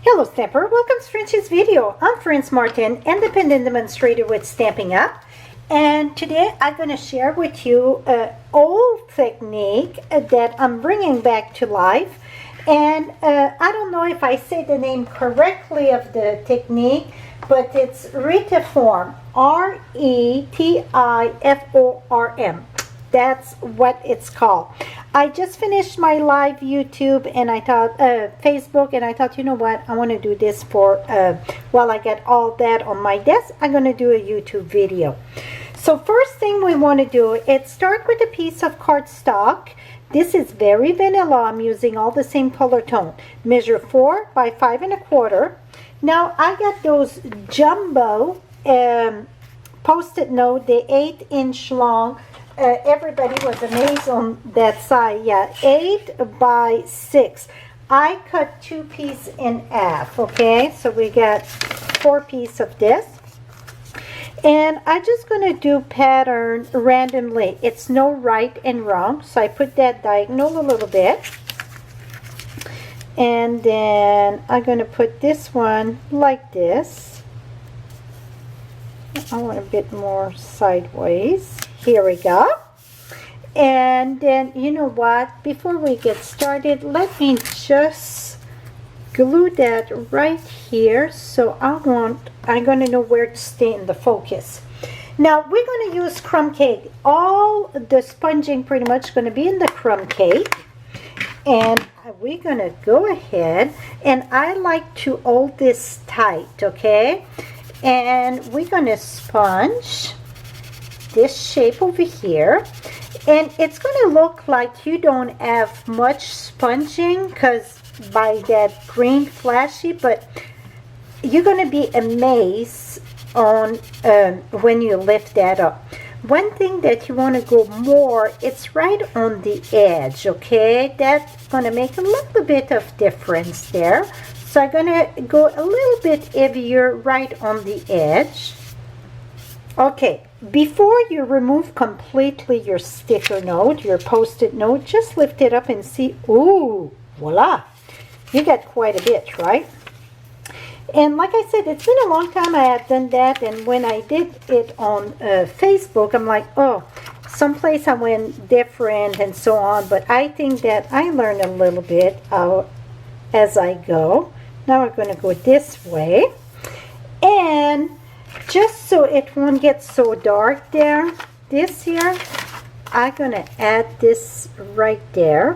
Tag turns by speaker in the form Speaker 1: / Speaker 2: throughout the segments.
Speaker 1: Hello Stamper, welcome to Frenchie's video. I'm Franz Martin, independent demonstrator with Stampin'Up, and today I'm going to share with you an old technique that I'm bringing back to life. And I don't know if I say the name correctly of the technique, but it's Retiform, R-E-T-I-F-O-R-M. That's what it's called. I just finished my live YouTube and I thought Facebook, and I thought, you know what, I want to do this for while I get all that on my desk. I'm going to do a YouTube video. So first thing we want to do is start with a piece of cardstock. This is very vanilla. I'm using all the same color tone. Measure 4 by 5 1/4. Now I got those jumbo post-it note, the 8-inch long. Everybody was amazed on that size. Yeah, 8 by 6. I cut 2 pieces in half. Okay, so we got 4 pieces of this, and I'm just gonna do pattern randomly. It's no right and wrong, so I put that diagonal a little bit, and then I'm gonna put this one like this. I want a bit more sideways. Here we go. And then, you know what, before we get started, let me just glue that right here. So I'm going to know where to stay in the focus. Now we're going to use crumb cake. All the sponging pretty much going to be in the crumb cake, and we're going to go ahead, and I like to hold this tight, okay? And we're going to sponge this shape over here, and it's going to look like you don't have much sponging because by that green flashy, but you're going to be amazed on when you lift that up. One thing that you want to go more, it's right on the edge, okay? That's going to make a little bit of difference there. So I'm going to go a little bit heavier right on the edge. Okay, before you remove completely your sticker note, your post-it note, just lift it up and see. Ooh, voila. You got quite a bit, right? And like I said, it's been a long time I had done that, and when I did it on Facebook, I'm like, oh, someplace I went different and so on, but I think that I learned a little bit as I go. Now we're going to go this way, and just so it won't get so dark there, this here, I'm going to add this right there.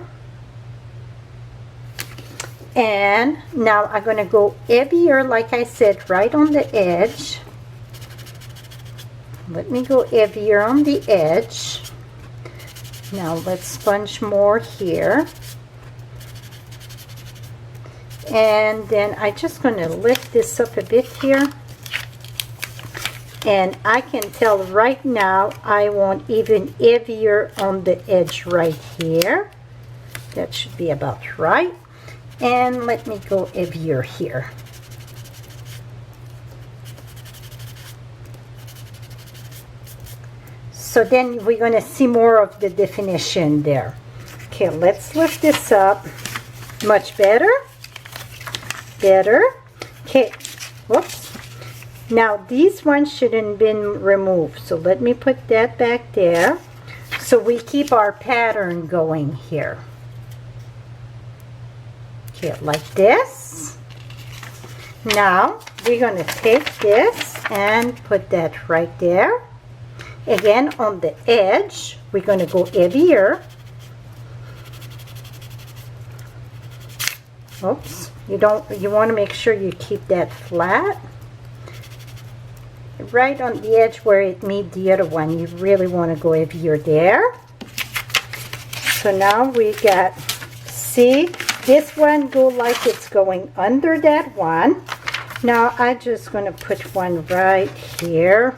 Speaker 1: And now I'm going to go heavier, like I said, right on the edge. Let me go heavier on the edge. Now let's sponge more here. And then I'm just going to lift this up a bit here. And I can tell right now I want even heavier on the edge right here. That should be about right. And let me go heavier here. So then we're going to see more of the definition there. Okay, let's lift this up. Much better. Better. Okay, whoops. Now these ones shouldn't been removed, so let me put that back there so we keep our pattern going here. Okay, like this. Now we're going to take this and put that right there. Again, on the edge, we're going to go heavier. Oops, you want to make sure you keep that flat. Right on the edge where it meets the other one, you really want to go heavier there. So now we got, see, this one go like it's going under that one. Now I'm just going to put one right here.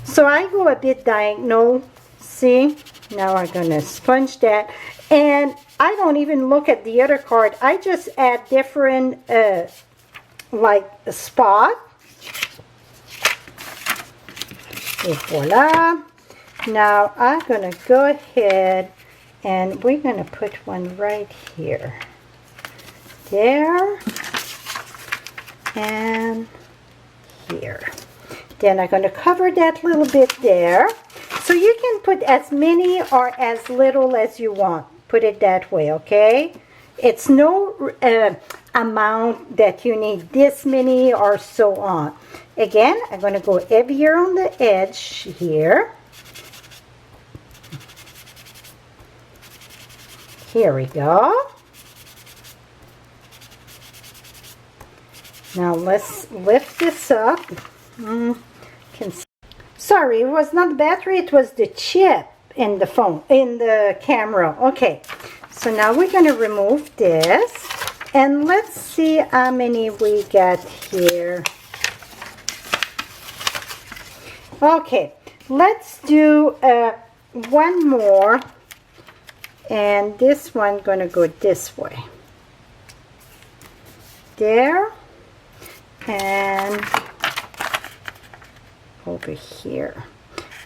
Speaker 1: So I go a bit diagonal, see. Now I'm going to sponge that, and I don't even look at the other card. I just add different like a spot. And voila. Now I'm going to go ahead And we're going to put one right here. There. And here. Then I'm going to cover that little bit there. So you can put as many or as little as you want. Put it that way, okay? It's no amount that you need this many or so on. Again, I'm going to go heavier on the edge here. Here we go. Now let's lift this up. Sorry, it was not the battery, it was the chip in the phone, in the camera. Okay, so now we're going to remove this. And let's see how many we got here. Okay, let's do one more. And this one going to go this way. There. And over here.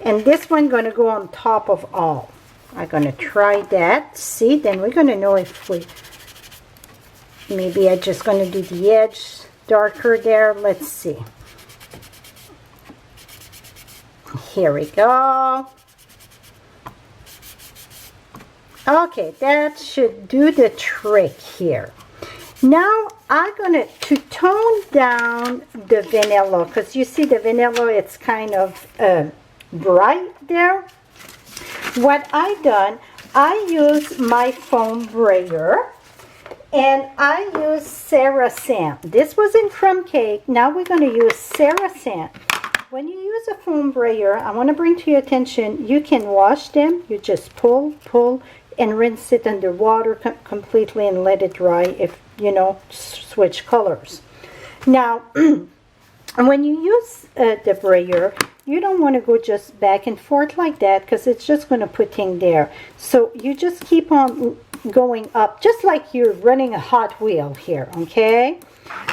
Speaker 1: And this one going to go on top of all. I'm going to try that. See, then we're going to know if we... Maybe I'm just going to do the edge darker there. Let's see. Here we go. Okay, that should do the trick here. Now I'm going to tone down the vanilla, because you see the vanilla, it's kind of bright there. What I done, I use my foam brayer. And I use Sarah Sand. This was in crumb cake. Now we're going to use Sarah Sand. When you use a foam brayer, I want to bring to your attention, you can wash them. You just pull, and rinse it under water completely and let it dry if, you know, switch colors. Now, when you use the brayer, you don't want to go just back and forth like that because it's just going to put things there. So you just keep on going up just like you're running a Hot Wheel here, okay?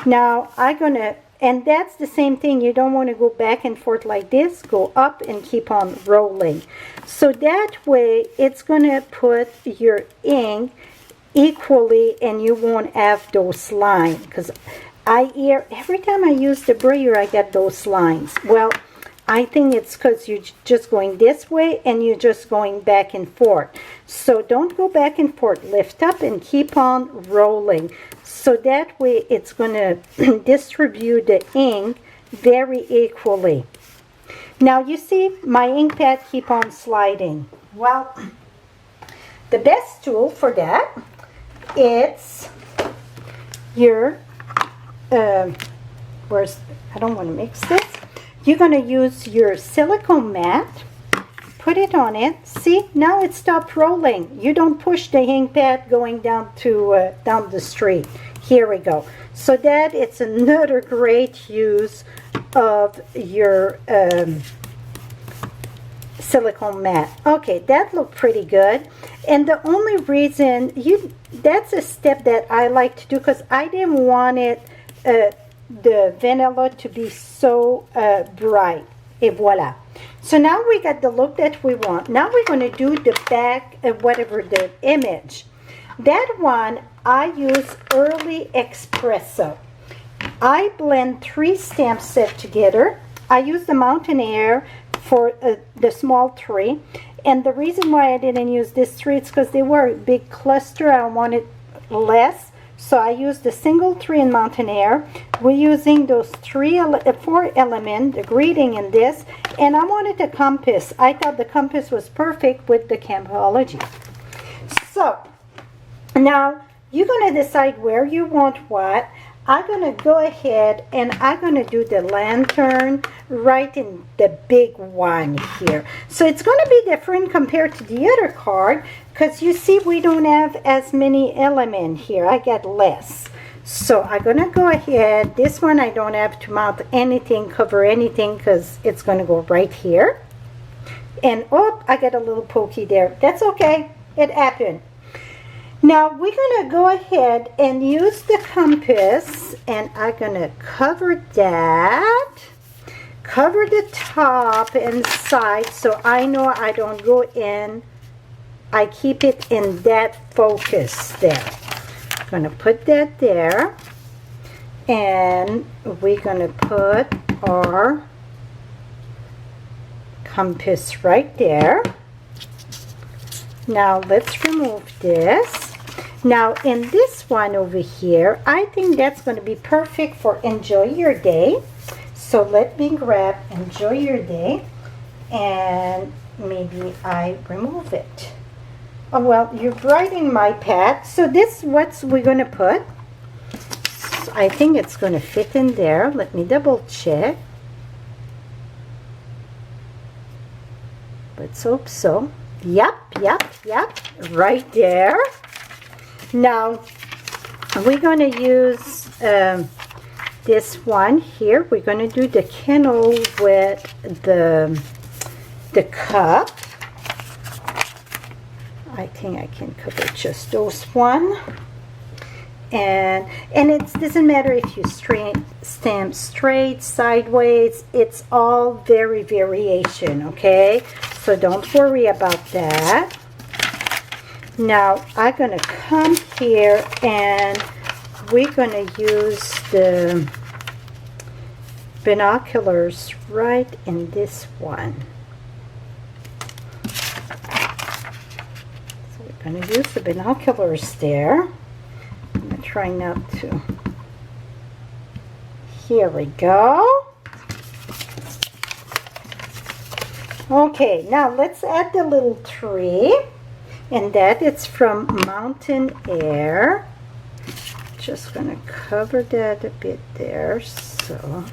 Speaker 1: Now I'm gonna, and that's the same thing, you don't want to go back and forth like this, go up and keep on rolling. So that way it's gonna put your ink equally and you won't have those lines, because I hear every time I use the brayer I get those lines. Well, I think it's because you're just going this way and you're just going back and forth. So don't go back and forth. Lift up and keep on rolling. So that way it's going to distribute the ink very equally. Now you see my ink pad keep on sliding. Well, the best tool for that is your, I don't want to mix this. You're going to use your silicone mat, put it on it. See, now it stopped rolling. You don't push the ink pad going down to down the street. Here we go. So that it's another great use of your silicone mat. Okay, that looked pretty good. And the only reason that's a step that I like to do because I didn't want it the vanilla to be so bright. Et voila. So now we got the look that we want. Now we're going to do the back of whatever the image. That one I use Early Espresso. I blend 3 stamp sets together. I use the Mountain Air for the small 3. And the reason why I didn't use this 3 is because they were a big cluster. I wanted less. So I used the single 3 in Mountain Air. We're using those 4 elements, the greeting in this, and I wanted a compass. I thought the compass was perfect with the Campology. So now you're going to decide where you want what. I'm going to go ahead and I'm going to do the lantern right in the big one here. So it's going to be different compared to the other card because you see we don't have as many elements here. I got less. So I'm going to go ahead. This one I don't have to mount anything, cover anything because it's going to go right here. And oh, I got a little pokey there. That's okay. It happened. Now we're going to go ahead and use the compass and I'm going to cover that, cover the top and side so I know I don't go in I keep it in that focus there. I'm gonna put that there, and we're gonna put our compass right there. Now let's remove this. Now in this one over here, I think that's going to be perfect for enjoy your day. So let me grab enjoy your day, and maybe I remove it. Oh well, you're writing my pad. So this is what we're going to put. So I think it's going to fit in there. Let me double check. Let's hope so. Yep, right there. Now we're going to use this one here. We're going to do the kennel with the cup. I think I can cover just those one. And it doesn't matter if you stamp straight, sideways. It's all variation, okay? So don't worry about that. Now I'm gonna come here and we're gonna use the binoculars right in this one. So we're gonna use the binoculars there. I'm gonna try not to. Here we go. Okay, now let's add the little tree, and that it's from Mountain Air. Just gonna cover that a bit there. So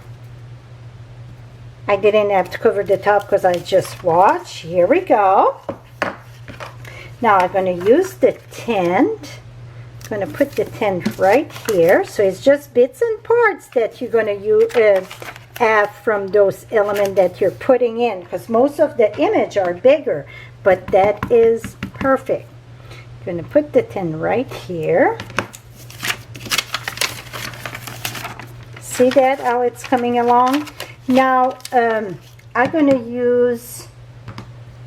Speaker 1: I didn't have to cover the top because I just watched. Here we go. Now I'm gonna use the tent. I'm gonna put the tent right here. So it's just bits and parts that you're gonna use. Have from those elements that you're putting in, because most of the image are bigger, but that is perfect. I'm going to put the tin right here. See that, how it's coming along? Now I'm going to use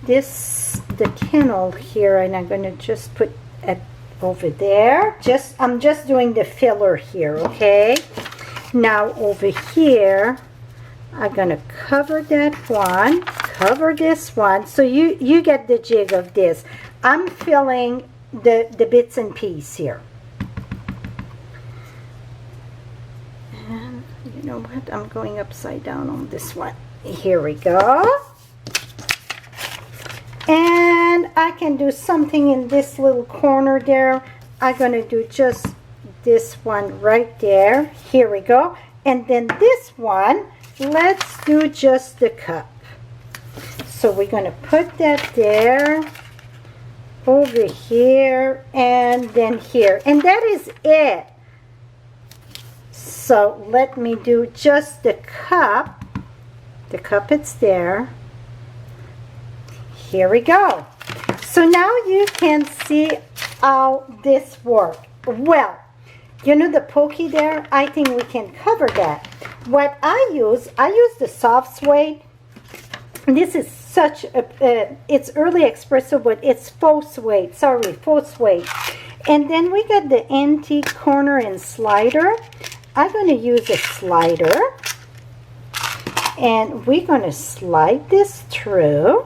Speaker 1: the kennel here, and I'm going to just put it over there. I'm just doing the filler here, okay? Now over here I'm gonna cover that one, cover this one, so you get the jig of this. I'm filling the bits and pieces here. And you know what, I'm going upside down on this one. Here we go. And I can do something in this little corner there. I'm gonna do just this one right there. Here we go. And then this one, let's do just the cup. So we're going to put that there, over here, and then here. And that is it. So let me do just the cup. The cup is there. Here we go. So now you can see how this works. Well, you know the pokey there? I think we can cover that. What I use the soft suede. This is such a, it's early espresso, but it's faux suede. Sorry, faux suede. And then we got the antique corner and slider. I'm going to use a slider. And we're going to slide this through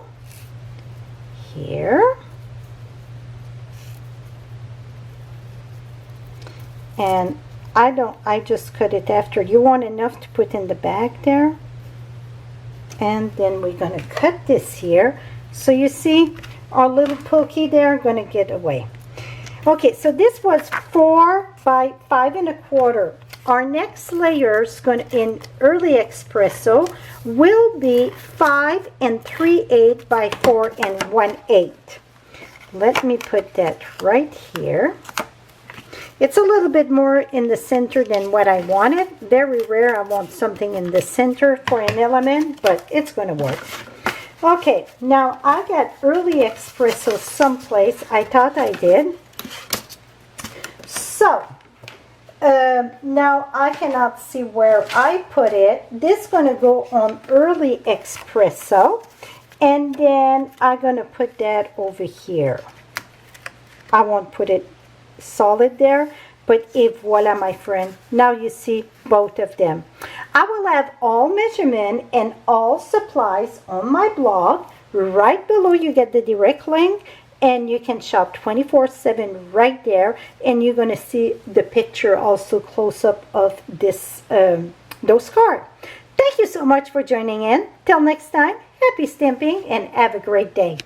Speaker 1: here. And I just cut it after. You want enough to put in the back there. And then we're going to cut this here. So you see our little pokey there going to get away. Okay, so this was 4 by 5 1/4. Our next layer is going to, in early espresso, will be 5 3/8 by 4 1/8. Let me put that right here. It's a little bit more in the center than what I wanted. Very rare I want something in the center for an element, but it's going to work. Okay, now I got early espresso someplace. I thought I did. So, now I cannot see where I put it. This is going to go on early espresso. And then I'm going to put that over here. I won't put it solid there, but voila, my friend, now you see both of them. I will have all measurement and all supplies on my blog. Right below you get the direct link, and you can shop 24/7 right there, and you're going to see the picture also close up of this those cards. Thank you so much for joining in. Till next time, happy stamping and have a great day.